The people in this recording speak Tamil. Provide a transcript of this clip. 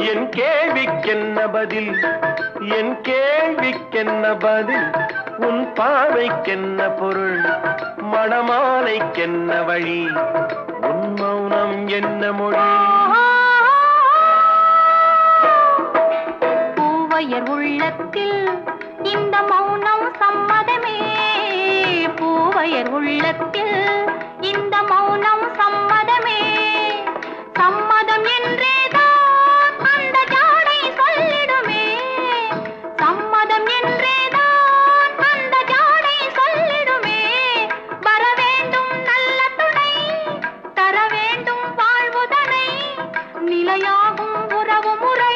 என் கேள்விக்கென்ன பதில் என் கேள்விக்கென்ன பதில் உன் பார்வைக்கென்ன பொருள் மணமாலைக்கென்ன வழி உன் மௌனம் என்ன மொழி பூவையர் உள்ளத்தில் இந்த மௌனம் சம்மதமே பூவையர் உள்ளத்தில் இந்த மௌனம் சம்மதமே சம்மதம் என்றேதான் அந்த ஜாடை சொல்லிடுமே சம்மதம் என்றேதான் அந்த ஜாடை சொல்லிடுமே வர வேண்டும் நல்ல துணை தர வேண்டும் வாழ்வுதனை நிலையாகும் உறவு முறை